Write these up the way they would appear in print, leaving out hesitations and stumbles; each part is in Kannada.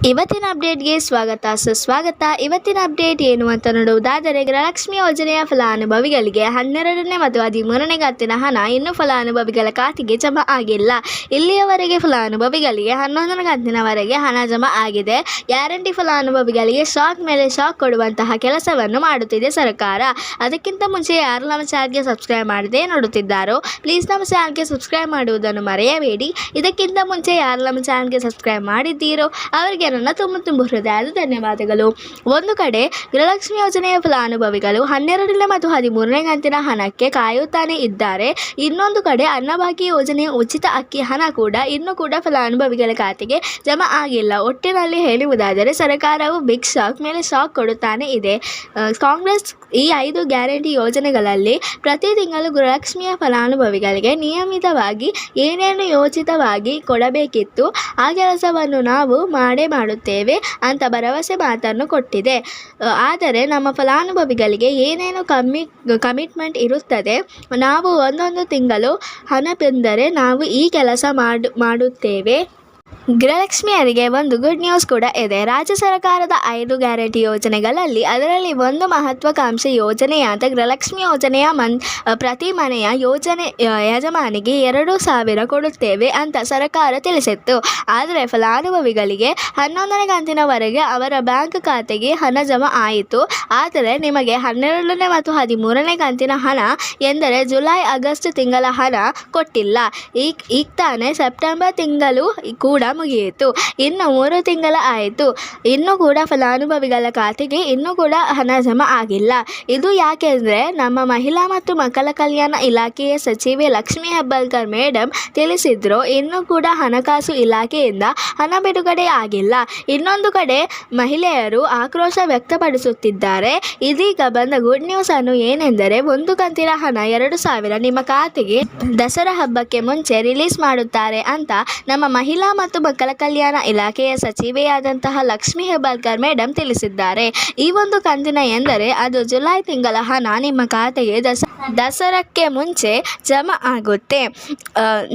ಇವತ್ತಿನ ಅಪ್ಡೇಟ್ಗೆ ಸ್ವಾಗತ ಸುಸ್ವಾಗತ. ಇವತ್ತಿನ ಅಪ್ಡೇಟ್ ಏನು ಅಂತ ನೋಡುವುದಾದರೆ, ಗೃಹಲಕ್ಷ್ಮಿ ಯೋಜನೆಯ ಫಲಾನುಭವಿಗಳಿಗೆ 12ನೇ ಮತ್ತು 13ನೇ ಕಂತಿನ ಹಣ ಇನ್ನೂ ಫಲಾನುಭವಿಗಳ ಖಾತೆಗೆ ಜಮಾ ಆಗಿಲ್ಲ. ಇಲ್ಲಿಯವರೆಗೆ ಫಲಾನುಭವಿಗಳಿಗೆ 11ನೇ ಕಂತಿನವರೆಗೆ ಹಣ ಜಮಾ ಆಗಿದೆ. ಗ್ಯಾರಂಟಿ ಫಲಾನುಭವಿಗಳಿಗೆ ಶಾಕ್ ಮೇಲೆ ಶಾಕ್ ಕೊಡುವಂತಹ ಕೆಲಸವನ್ನು ಮಾಡುತ್ತಿದೆ ಸರ್ಕಾರ. ಅದಕ್ಕಿಂತ ಮುಂಚೆ ಯಾರು ನಮ್ಮ ಚಾನಲ್ಗೆ ಸಬ್ಸ್ಕ್ರೈಬ್ ಮಾಡದೆ ನೋಡುತ್ತಿದ್ದಾರೋ ಪ್ಲೀಸ್ ನಮ್ಮ ಚಾನಲ್ಗೆ ಸಬ್ಸ್ಕ್ರೈಬ್ ಮಾಡುವುದನ್ನು ಮರೆಯಬೇಡಿ. ಇದಕ್ಕಿಂತ ಮುಂಚೆ ಯಾರು ನಮ್ಮ ಚಾನಲ್ಗೆ ಸಬ್ಸ್ಕ್ರೈಬ್ ಮಾಡಿದ್ದೀರೋ ಅವರಿಗೆ ನನ್ನ ತುಂಬ ಹೃದಯದ ಧನ್ಯವಾದಗಳು. ಒಂದು ಕಡೆ ಗೃಹಲಕ್ಷ್ಮಿ ಯೋಜನೆಯ ಫಲಾನುಭವಿಗಳು 12ನೇ ಮತ್ತು 13ನೇ ಕಂತಿನ ಹಣಕ್ಕೆ ಕಾಯುತ್ತಾನೆ ಇದ್ದಾರೆ. ಇನ್ನೊಂದು ಕಡೆ ಅನ್ನಭಾಗ್ಯ ಯೋಜನೆಯ ಉಚಿತ ಅಕ್ಕಿ ಹಣ ಇನ್ನೂ ಕೂಡ ಫಲಾನುಭವಿಗಳ ಖಾತೆಗೆ ಜಮಾ ಆಗಿಲ್ಲ. ಒಟ್ಟಿನಲ್ಲಿ ಹೇಳುವುದಾದರೆ ಸರ್ಕಾರವು ಬಿಗ್ ಶಾಕ್ ಮೇಲೆ ಶಾಕ್ ಕೊಡುತ್ತಾನೆ ಇದೆ. ಕಾಂಗ್ರೆಸ್ ಈ 5 ಗ್ಯಾರಂಟಿ ಯೋಜನೆಗಳಲ್ಲಿ ಪ್ರತಿ ತಿಂಗಳು ಗೃಹಲಕ್ಷ್ಮಿಯ ಫಲಾನುಭವಿಗಳಿಗೆ ನಿಯಮಿತವಾಗಿ ಏನೇನು ಯೋಚಿತವಾಗಿ ಕೊಡಬೇಕಿತ್ತು ಆ ಕೆಲಸವನ್ನು ನಾವು ಮಾಡುತ್ತೇವೆ ಅಂತ ಭರವಸೆ ಮಾತನ್ನು ಕೊಟ್ಟಿದೆ. ಆದರೆ ನಮ್ಮ ಫಲಾನುಭವಿಗಳಿಗೆ ಏನೇನು ಕಮಿಟ್ಮೆಂಟ್ ಇರುತ್ತದೆ, ನಾವು ಒಂದೊಂದು ತಿಂಗಳು ಹಣ ಬಂದರೆ ನಾವು ಈ ಕೆಲಸ ಮಾಡುತ್ತೇವೆ. ಗೃಹಲಕ್ಷ್ಮಿಯರಿಗೆ ಒಂದು ಗುಡ್ ನ್ಯೂಸ್ ಕೂಡ ಇದೆ. ರಾಜ್ಯ ಸರ್ಕಾರದ 5 ಗ್ಯಾರಂಟಿ ಯೋಜನೆಗಳಲ್ಲಿ ಅದರಲ್ಲಿ ಒಂದು ಮಹತ್ವಾಕಾಂಕ್ಷೆ ಯೋಜನೆಯಾದ ಗೃಹಲಕ್ಷ್ಮಿ ಯೋಜನೆಯ ಪ್ರತಿ ಮನೆಯ ಯೋಜನೆ ಯಜಮಾನಿಗೆ 2,000 ಕೊಡುತ್ತೇವೆ ಅಂತ ಸರ್ಕಾರ ತಿಳಿಸಿತ್ತು. ಆದರೆ ಫಲಾನುಭವಿಗಳಿಗೆ 11ನೇ ಕಂತಿನವರೆಗೆ ಅವರ ಬ್ಯಾಂಕ್ ಖಾತೆಗೆ ಹಣ ಜಮಾ ಆಯಿತು. ಆದರೆ ನಿಮಗೆ 12ನೇ ಮತ್ತು 13ನೇ ಕಂತಿನ ಹಣ ಎಂದರೆ ಜುಲೈ ಆಗಸ್ಟ್ ತಿಂಗಳ ಹಣ ಕೊಟ್ಟಿಲ್ಲ. ಈಗ ತಾನೇ ಸೆಪ್ಟೆಂಬರ್ ತಿಂಗಳು ಕೂಡ ಮುಗಿಯಿತು. ಇನ್ನು 3 ತಿಂಗಳ ಆಯಿತು. ಇನ್ನೂ ಕೂಡ ಫಲಾನುಭವಿಗಳ ಖಾತೆಗೆ ಇನ್ನೂ ಕೂಡ ಹಣ ಜಮಾ ಆಗಿಲ್ಲ. ಇದು ಯಾಕೆಂದರೆ ನಮ್ಮ ಮಹಿಳಾ ಮತ್ತು ಮಕ್ಕಳ ಕಲ್ಯಾಣ ಇಲಾಖೆಯ ಸಚಿವೆ ಲಕ್ಷ್ಮೀ ಹೆಬ್ಬಾಳ್ಕರ್ ಮೇಡಮ್ ತಿಳಿಸಿದ್ರು, ಇನ್ನೂ ಕೂಡ ಹಣಕಾಸು ಇಲಾಖೆಯಿಂದ ಹಣ ಬಿಡುಗಡೆ ಆಗಿಲ್ಲ. ಇನ್ನೊಂದು ಕಡೆ ಮಹಿಳೆಯರು ಆಕ್ರೋಶ ವ್ಯಕ್ತಪಡಿಸುತ್ತಿದ್ದಾರೆ. ಇದೀಗ ಬಂದ ಗುಡ್ ನ್ಯೂಸ್ ಅನ್ನು ಏನೆಂದರೆ, ಒಂದು ಕಂತಿನ ಹಣ 2,000 ನಿಮ್ಮ ಖಾತೆಗೆ ದಸರಾ ಹಬ್ಬಕ್ಕೆ ಮುಂಚೆ ರಿಲೀಸ್ ಮಾಡುತ್ತಾರೆ ಅಂತ ನಮ್ಮ ಮಹಿಳಾ ಮತ್ತು ಮಕ್ಕಳ ಕಲ್ಯಾಣ ಇಲಾಖೆಯ ಸಚಿವೆಯಾದಂತಹ ಲಕ್ಷ್ಮೀ ಹೆಬ್ಬಾಳ್ಕರ್ ಮೇಡಮ್ ತಿಳಿಸಿದ್ದಾರೆ. ಈ ಒಂದು ಕಂತಿನ ಎಂದರೆ ಅದು ಜುಲೈ ತಿಂಗಳ ಹಣ ನಿಮ್ಮ ಖಾತೆಗೆ ದಸರಾಕ್ಕೆ ಮುಂಚೆ ಜಮಾ ಆಗುತ್ತೆ.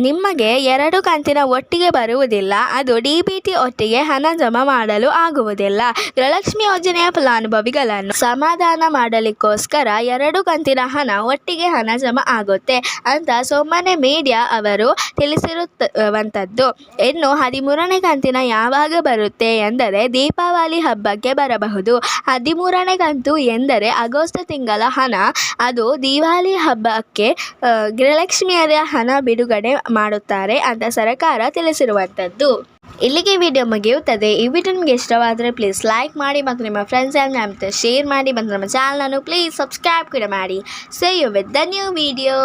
ನಿಮಗೆ 2 ಕಂತಿನ ಒಟ್ಟಿಗೆ ಬರುವುದಿಲ್ಲ. ಅದು DBT ಒಟ್ಟಿಗೆ ಹಣ ಜಮಾ ಮಾಡಲು ಆಗುವುದಿಲ್ಲ. ಗೃಹಲಕ್ಷ್ಮಿ ಯೋಜನೆಯ ಫಲಾನುಭವಿಗಳನ್ನು ಸಮಾಧಾನ ಮಾಡಲಿಕ್ಕೋಸ್ಕರ 2 ಕಂತಿನ ಹಣ ಒಟ್ಟಿಗೆ ಹಣ ಜಮಾ ಆಗುತ್ತೆ ಅಂತ ಸೋಮನೆ ಮೀಡಿಯಾ ಅವರು ತಿಳಿಸಿರುವಂಥದ್ದು. ಇನ್ನು 13ನೇ ಕಂತಿನ ಯಾವಾಗ ಬರುತ್ತೆ ಎಂದರೆ ದೀಪಾವಳಿ ಹಬ್ಬಕ್ಕೆ ಬರಬಹುದು. 13ನೇ ಕಂತು ಎಂದರೆ ಆಗಸ್ಟ್ ತಿಂಗಳ ಹಣ. ಅದು ದಿವಾಲಿ ಹಬ್ಬಕ್ಕೆ ಗೃಹಲಕ್ಷ್ಮಿಯರ ಹಣ ಬಿಡುಗಡೆ ಮಾಡುತ್ತಾರೆ ಅಂತ ಸರ್ಕಾರ ತಿಳಿಸಿರುವಂಥದ್ದು. ಇಲ್ಲಿಗೆ ವಿಡಿಯೋ ಮುಗಿಯುತ್ತದೆ. ಈ ವಿಡಿಯೋ ನಿಮಗೆ ಇಷ್ಟವಾದರೆ ಪ್ಲೀಸ್ ಲೈಕ್ ಮಾಡಿ ಮತ್ತು ನಿಮ್ಮ ಫ್ರೆಂಡ್ಸ್ ಆ್ಯಂಡ್ ಫ್ಯಾಮಿಲಿ ಶೇರ್ ಮಾಡಿ ಮತ್ತು ನಮ್ಮ ಚಾನಲನ್ನು ಪ್ಲೀಸ್ ಸಬ್ಸ್ಕ್ರೈಬ್ ಕೂಡ ಮಾಡಿ. See you with the new video.